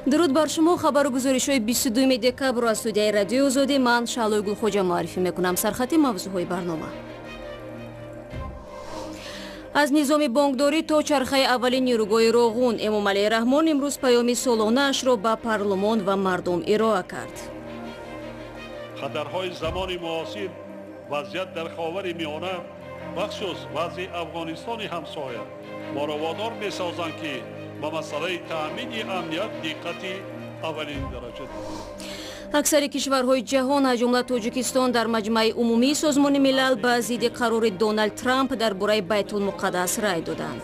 درود بر شما. خبر و گزارش‌های 22 دکبر از استودیوی رادیو آزادی من شعله گلخوجه معرفی میکنم. سرخط موضوعهای برنامه: از نظام بانکداری تا چرخه اولین نیروگاه روغون، امامعلی رحمان امروز پیام سالانه‌اش را به پارلمان و مردم ارائه کرد. خطرهای زمان معاصر، وضعیت در خاور میانه، بخصوص وضع افغانستان همسایه ما را وادار می‌سازند که به مسئله تأمین امنیت دقتی اولین درجه دهیم. اکثر کشورهای جهان از جمله تاجیکستان در مجمع عمومی سازمان ملل به ضد قرار دونالد ترامپ درباره بیت المقدس رای دادند.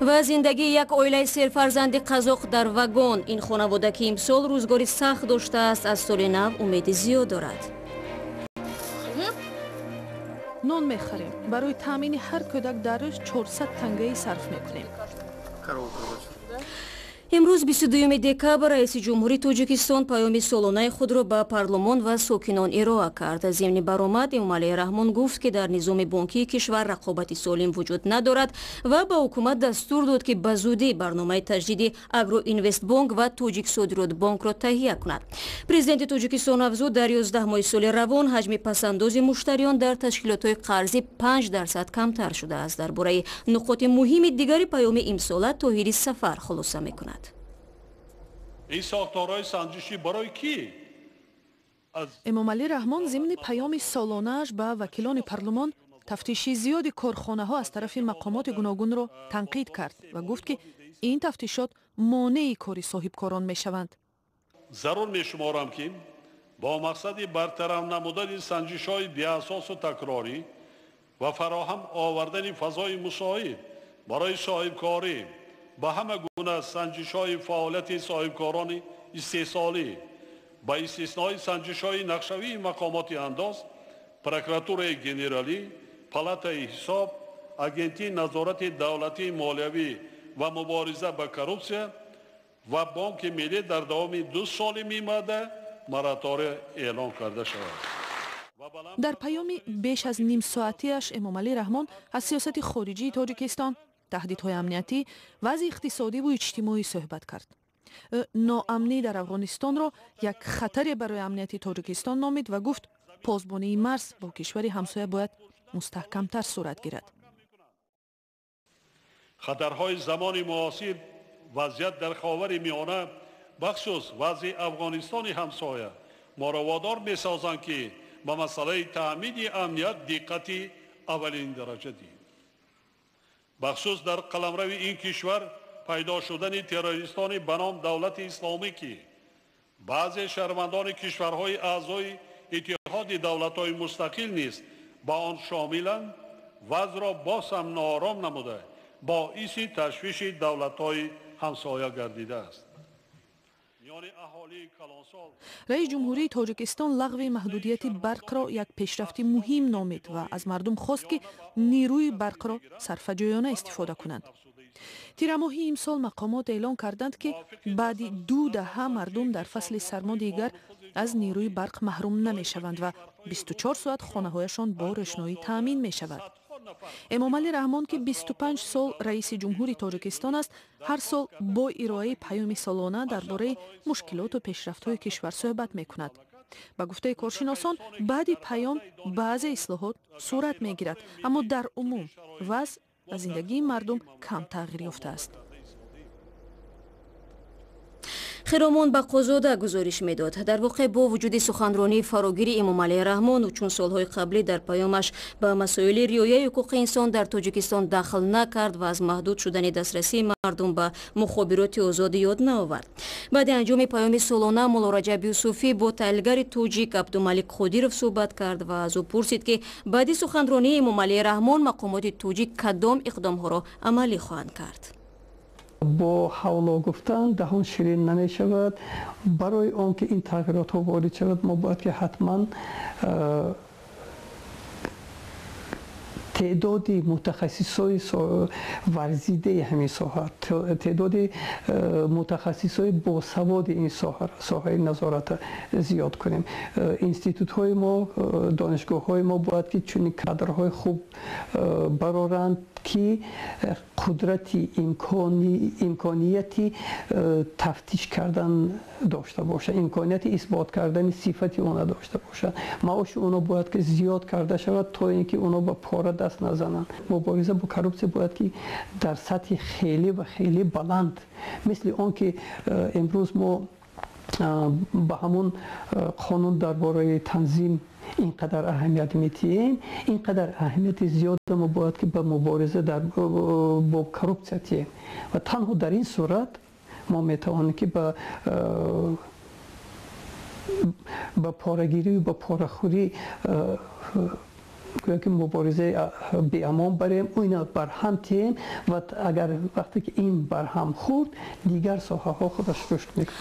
و زندگی یک عائله سرفرزند قزاق در واگن. این خانواده که امسال روزگاری سخت داشته است از سال نو امید زیاد دارد. نان می‌خریم. برای تامین هر کودک در روز 400 تنگه صرف می‌کنیم. امروز 22 دکبر رئیس جمهوری تاجیکستان پیام سالانه خود را به پارلمان و ساکنان ارائه کرد. ضمن برآمد امامعلی رحمان گفت که در نظام بانکی کشور رقابت سالم وجود ندارد و به حکومت دستور داد که به زودی برنامه تجدید اگرو اینوست بانک و تاجیک صادرات بانک را تهیه کند. پرزیدنت تاجیکستان افزود در 11 ماه سال روان حجم پسنداز مشتریان در تشکیلات قرضی 5% کمتر شده است. درباره نقاط مهم دیگری پیام امسال طاهری سفر خلاصه می‌کند. این ساختارهای سنجشی برای کی؟ امامعلی رحمان ضمن پیام سالانه‌اش به وکیلان پارلمان تفتیش زیاد کارخانه‌ها از طرف مقامات گوناگون را تنقید کرد و گفت که این تفتیشات مانع کار صاحبکاران می‌شوند. ضرور می‌شمارم که با مقصد برطرف نمودن سنجش‌های بی‌اساس و تکراری و فراهم آوردن فضای مساعد برای صاحبکاری با همه گونه سنجش‌های فعالیت صاحبکاران استحصالی با استثنای سنجش‌های نقشه‌ای مقامات انداز، پروکراتور گنرالی، پالاتای حساب، اگنتی نظارت دولتی مالیوی و مبارزه با کروپسیا و بانک ملی در دوام 2 سال می‌مانده مراتع اعلام کرده شود. در پیامی بیش از نیم ساعتیش امامعلی رحمان از سیاست خارجی تاجیکستان، تهدیدهای امنیتی، وضع اقتصادی و اجتماعی صحبت کرد. ناامنی در افغانستان را یک خطر برای امنیت تاجیکستان نامید و گفت پاسبانی مرز با کشور همسایه باید مستحکمتر صورت گیرد. خطرهای زمان معاصر، وضعیت در خاور میانه، بخصوص وضع افغانستان همسایه ما را وادار می‌سازند که به مسئله تأمین امنیت دقتی اولین درجه دهیم. بخصوص در قلمرو این کشور پیدا شدن تروریستان به نام دولت اسلامی که بعضی شهروندان کشورهای اعضای اتحاد دولت‌های مستقل نیست با آن شاملند، وضع را باز هم ناآرام نموده باعث تشویش دولت‌های همسایه گردیده است. رئیس جمهوری تاجیکستان لغو محدودیت برق را یک پیشرفت مهم نامید و از مردم خواست که نیروی برق را صرفه‌جویانه استفاده کنند. تیر ماهی امسال مقامات اعلام کردند که بعد 2 دهه مردم در فصل سرما دیگر از نیروی برق محروم نمی‌شوند و 24 ساعت خانه‌هایشان با روشنایی تامین می‌شود. امامعلی رحمان که 25 سال رئیس جمهوری تاجیکستان است، هر سال با ارائه پیام سالانه درباره مشکلات و پیشرفت‌های کشور صحبت می‌کند. با گفته کارشناسان بعد پیام بعضی اصلاحات صورت می‌گیرد، اما در عموم وضع و زندگی مردم کم تغییر یافته است. خرامان به قضاده گزارش میداد. در واقع با وجود سخنرانی فراگیر امامعلی رحمان و چون سالهای قبلی در پیامش به مسائل رعایت حقوق انسان در تاجیکستان دخل نکرد و از محدود شدن دسترسی مردم به مخابرات آزاد یاد نآورد. بعد انجام پیام سالانه مولا رجب یوسفی با تحلیلگر تاجیک عبدالملک خدیرов صحبت کرد و از او پرسید که بعد سخنرانی امامعلی رحمان مقامات تاجیک کدام اقدام‌ها را عملی خواهند کرد. با حوالا گفتن دهان شیرین نمی شود. برای آنکه این تغییرات ها وارد شود ما باید که حتما تعداد متخصصای ورزیده همین ساحه، تعداد متخصصای با سواد این ساحه نظارت زیاد کنیم. اینستیتوت های ما، دانشگاه های ما باید که چنین کادرهای خوب برآورند که قدرتی امکانیتی تفتیش کردن داشته باشه، امکانیت اثبات کردن صفتی اونا داشته باشه. معاش اونا باید که زیاد کرده شود تا اینکه اونا با پاره دست نزنن. مبارزه با کروپسیا باید که در سطح خیلی و خیلی بلند، مثل آن که امروز ما به همون قانون درباره تنظیم اینقدر اهمیت میتیم، اینقدر اهمیت زیاد ما باید که به مبارزه با کروپسیا تیم و تنها در این صورت ما میتوانیم که با پاره‌گیری و با پاره‌خوری که مبارزه به امان بریم و اینا برهم تیم و اگر وقتی که این برهم خورد دیگر ساحه ها خودش رشد میکنه.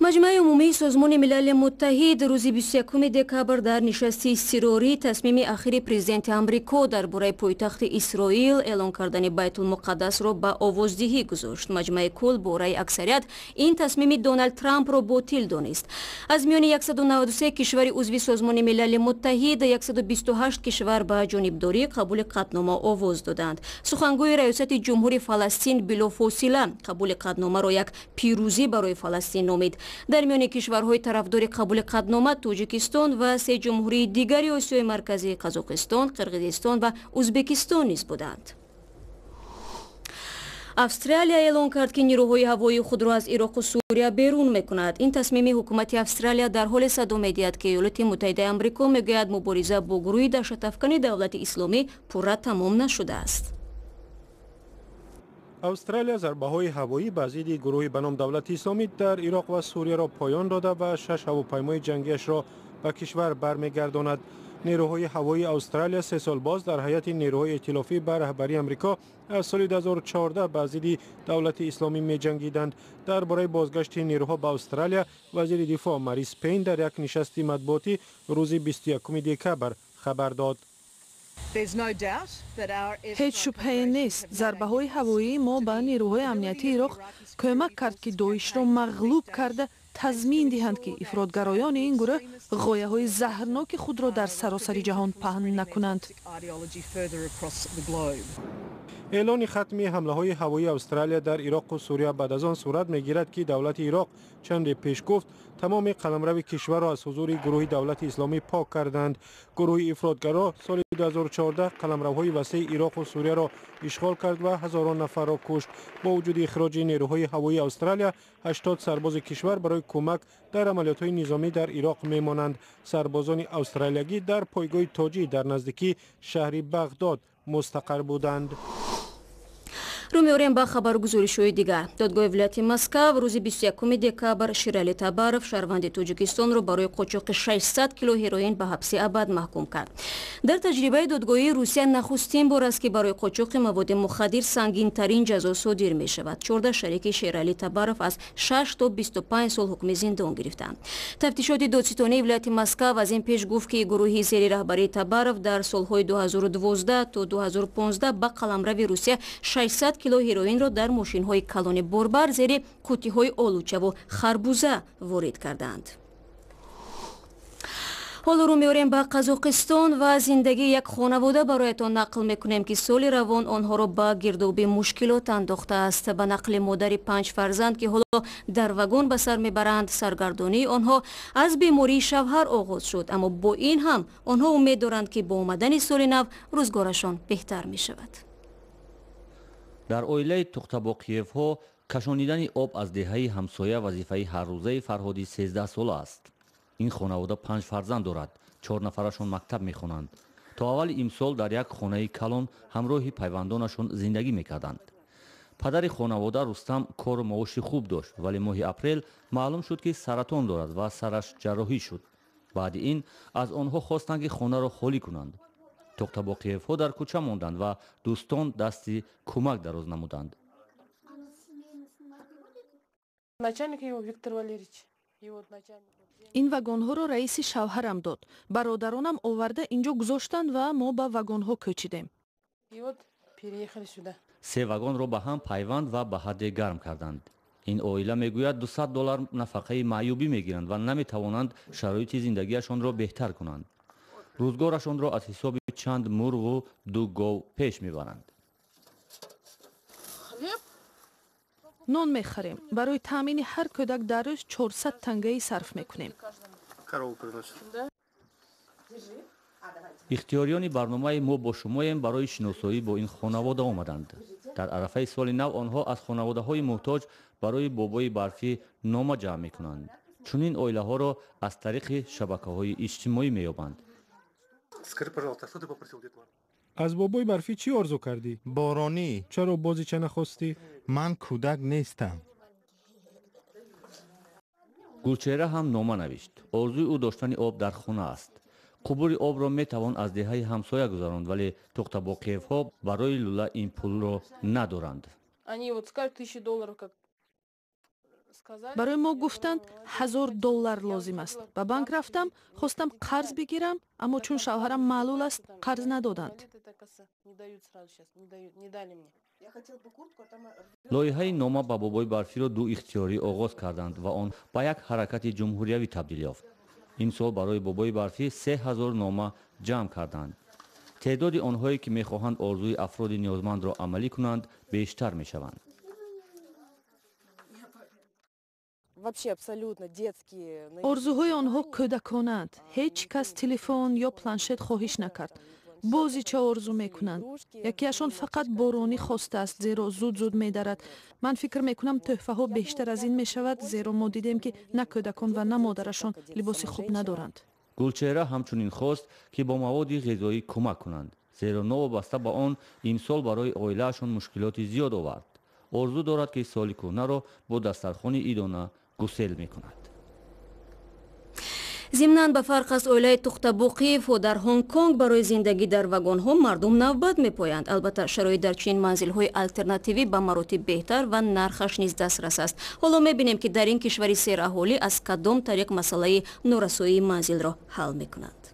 مجمع عمومی سازمان ملل متحد روز 21 دکامبر در نشستی اضطراری تصمیم اخیر پرزیدنت آمریکا درباره پایتخت اسرائیل اعلان کردن بیت المقدس را به آوازدهی گذاشت. مجمع کل با رای اکثریت این تصمیم دونالد ترامپ را باطل دانست. از میان 193 کشور عضو سازمان ملل متحد 128 کشور به جانبداری قبول قطعنامه آواز دادند. سخنگوی ریاست جمهوری فلسطین بلافاصله قبول قطعنامه را یک پیروزی برای فلسطین نامید. در میان کشورهای طرفدار قبول قطعنامه تاجیکستان و سه جمهوری دیگری آسیای مرکزی قزاقستان، قرقیزستان و ازبکستان نیز بودند. استرالیا اعلان کرد که نیروهای هوایی خود را از عراق و سوریه بیرون میکند. این تصمیم حکومت استرالیا در حال صدام می‌دهد که ایالات متحده آمریکا میگوید مبارزه با گروه دهشت‌افکن دولت اسلامی پورا تمام نشده است. استرالیا ضربه‌های هوایی به ضد گروهی به نام دولت اسلامی در عراق و سوریه را پایان داده و 6 هواپیمای جنگیش را به کشور برمیگرداند. نیروهای هوایی استرالیا 3 سال باز در هیئت نیروهای ائتلافی به رهبری آمریکا از سال 2014 به ضد دولت اسلامی می‌جنگیدند. درباره بازگشت نیروها به استرالیا وزیر دفاع مریس پین در یک نشست مطبوعاتی روز 21 دکامبر خبر داد. هیچ شبهه‌ای نیست. ضربه‌های هوایی ما به نیروهای امنیتی عراق کمک کرد که داعش را مغلوب کرده تضمین دهند که افراطگرایان این گروه غایه‌های زهرناک خود را در سراسر جهان پهن نکنند. اعلان ختم حمله‌های هوایی استرالیا در عراق و سوریه بعد از آن صورت می‌گیرد که دولت عراق چند پیش گفت تمام قلمرو کشور را از حضور گروه دولت اسلامی پاک کردند. گروه افراطگرا سال 2014 قلمروهای وسیع عراق و سوریه را اشغال کرد و هزاران نفر را کشت. با وجود اخراج نیروهای هوایی استرالیا 80 سرباز کشور برای کمک در عملیات‌های نظامی در عراق می‌مانند. سربازان استرالیایی در پایگاه تاجی در نزدیکی شهر بغداد مستقر بودند. رو می‌آوریم به خبرگزاری‌های دیگر. دادگاه ولایت مسکو روز 21 دکامبر شیرالی تبارف شهروند تاجیکستان را برای قاچاق 600 کیلو هروئین به حبس ابد محکوم کرد. در تجربه دادگاهی روسیه نخستین بار است که برای قاچاق مواد مخدر سنگین‌ترین جزا صادر می‌شود. 14 شریک شیرالی تبارف از 6 تا 25 سال حکم زندان گرفتند. تفتیشات دادستانی ولایت مسکو از این پیش گفت که گروهی زیر رهبری تبارف در سال‌های 2012 تا 2015 به قلمرو روسیه 600 کیلو هروئین را در ماشین‌های کلان باربر زیر قوطی‌های آلوچه و خربوزه وارد کردند. حالا رو می‌آوریم به قزاقستان و زندگی یک خانواده برایتان نقل می‌کنیم که سال روان آنها را به گرداب مشکلات انداخته است. به نقل مادر 5 فرزند که حالا در واگن به سر میبرند، سرگردانی آنها از بیماری شوهر آغاز شد، اما با این هم آنها امید دارند که با آمدن سال نو روزگارشان بهتر می‌شود. در اویله توختابوقیف‌ها کشانیدن آب از دهه همسایه وظیفه هر روزه فرهادی 13 ساله است. این خانواده 5 فرزند دارد. 4 نفرشان مکتب میخوانند. تا اول امسال در یک خانه کلان همراه پیوندانشان زندگی میکردند. پدر خانواده رستم کار و معاش خوب داشت، ولی ماه اپریل معلوم شد که سرطان دارد و سرش جراحی شد. بعد این از آنها خواستند که خانه را خالی کنند. توختابوقیف‌ها در کوچه ماندند و دوستان دستی کمک دراز نمودند. این واگن‌ها را رئیس شوهرم داد. برادرانم آورده اینجا گذاشتند و ما به واگن‌ها کوچیدیم. 3 واگن را به هم پیوند و به حد گرم کردند. این عائله میگوید $200 نفقه معیوبی میگیرند و نمیتوانند شرایط زندگیشان را بهتر کنند. روزگارشان را از حساب چند مرغ و 2 گاو پیش میبرند. نان میخریم. برای تامین هر کودک در روز 400 تنگه صرف میکنیم. اختیاریان برنامه ما با شمایم برای شناسایی با این خانواده آمدند. در عرفه سال نو آنها از خانواده های محتاج برای بابای برفی نامه جمع میکنند. چون این اویله ها را از طریق شبکه های اجتماعی میابند. از بابای برفی چی آرزو کردی؟ بارانی. چرا بازی چه نخواستی؟ من کودک نیستم. گلچهره هم نامه نوشت. آرزوی او داشتن آب در خانه است. قبور آب را میتوان از دهه همسایه گذراند، ولی تخت‌باقیف ها برای لوله این پول را ندارند. برای ما گفتند $1000 لازم است. به بانک رفتم، خواستم قرض بگیرم، اما چون شوهرم معلول است قرض ندادند. لایحه نامه به بابای برفی را 2 اختیاری آغاز کردند و آن به یک حرکت جمهوریوی تبدیل یافت. این سال برای بابای برفی 3000 نامه جمع کردند. تعداد آنهایی که میخواهند آرزوی افراد نیازمند را عملی کنند بیشتر میشوند. آرزوهای آنها کودکانند. هیچ کس تلفن یا پلنشت خواهش نکرد. بازی چه آرزو میکنند؟ یکیشان فقط بارانی خواسته است، زیرا زود میدرد. من فکر میکنم تحفه ها بیشتر از این میشود، زیرا ما دیدیم که نه کودکان و نه مادرشان لباس خوب ندارند. گلچهره همچنین خواست که با مواد غذایی کمک کنند، زیرا نوابسته به آن این سال برای عائله‌شان مشکلات زیاد آورد. آرزو دارد که سال کهنه را با دسترخوان ایدانه گسیل میکند. ضمناً به فرق از اویله تخت‌بوقیف و در هنگ کنگ برای زندگی در واگن ها مردم نوبت میپایند. البته شرایط در چین منزل های الترناتیوی به مراتب بهتر و نرخش نیز دسترس است. حالا میبینیم که در این کشوری سیر اهالی از کدام طریق مسئله نورسایی منزل را حل میکنند.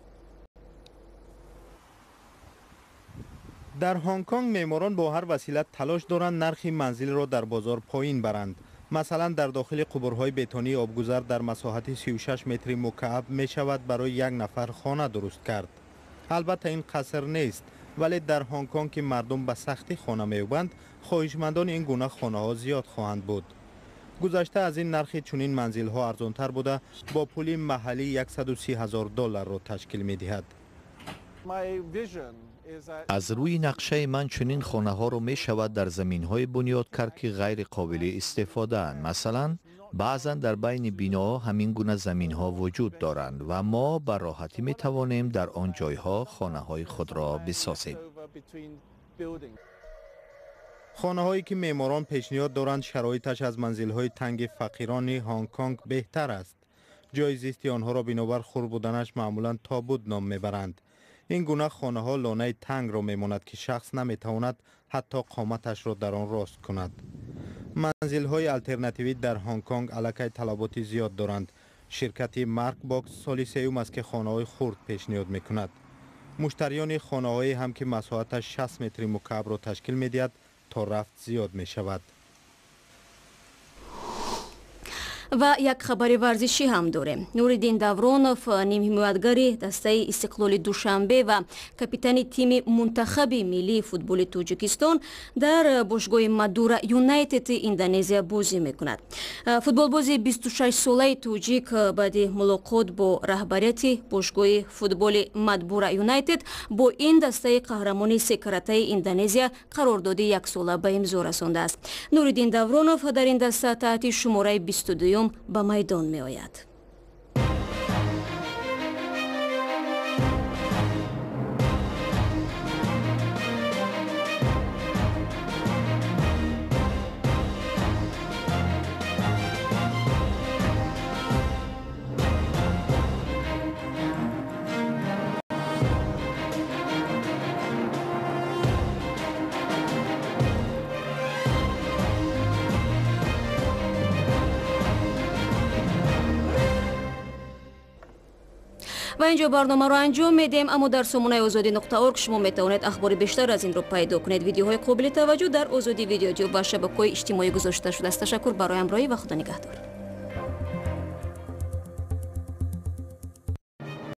در هنگ کنگ معماران با هر وسیله تلاش دارند نرخ منزل را در بازار پایین برند. مثلا در داخل قبورهای بتونی آبگذر در مساحت 36 متر مکعب می شود برای 1 نفر خانه درست کرد. البته این قصر نیست، ولی در هنگ کنگ که مردم به سختی خانه می‌یابند، خواهشمندان این گونه خانه ها زیاد خواهند بود. گذشته از این نرخ چنین منزل ها ارزانتر بوده، با پول محلی $130,000 را تشکیل می دهد. از روی نقشه من چنین خانه ها رو می شود در زمین های بنیاد کرد که غیر قابل استفاده اند. مثلا بعضا در بین بیناها همین گونه زمین ها وجود دارند و ما به راحتی می توانیم در آن جایها خانه های خود را بسازیم. خانه هایی که معماران پیشنهاد دارند شرایطش از منزل های تنگ فقیران هنگ کنگ بهتر است. جای زیستی آنها را بنابر خرد بودنش معمولا تابوت نام میبرند. این گونه خانه ها لانه تنگ را میماند که شخص نمیتواند حتی قامتش را در آن راست کند. منزل های الترناتیوی در هنگ کنگ علاقه طلبات زیاد دارند. شرکت مارک باکس سالی سوم است که خانه های خرد پیشنهاد میکند. مشتریان خانه های هم که مساحتش 60 متر مکعب را تشکیل میدهد تا رفت زیاد می شود. و یک خبر ورزشی هم داریم. نوریدین داورونوف نیم حمایتگر دسته استقلال دوشنبه و کاپیتان تیم منتخب ملی فوتبال تاجیکستان در باشگاه مادورا یونایتد اندونزیا بازی میکند. فوتبال بازی 26 ساله تاجیک بعد ملاقات با رهبریت باشگاه فوتبال مادورا یونایتد با این دسته قهرمانی سه کرته اندونزیا قرارداد 1 ساله به امضا رسانده است. نوریدین داورونوف در این دسته تحت شماره 22 به میدان می آید. و اینجا برنامه رو انجام میدیم، اما در سامانه azadi.org شما میتوانید اخبار بیشتر از این رو پیدا کنید. ویدیوهای قابل توجه در azadi ویدیو و شبکه‌های اجتماعی گذاشته شده است. تشکر برای همراهی و خدا نگهدار.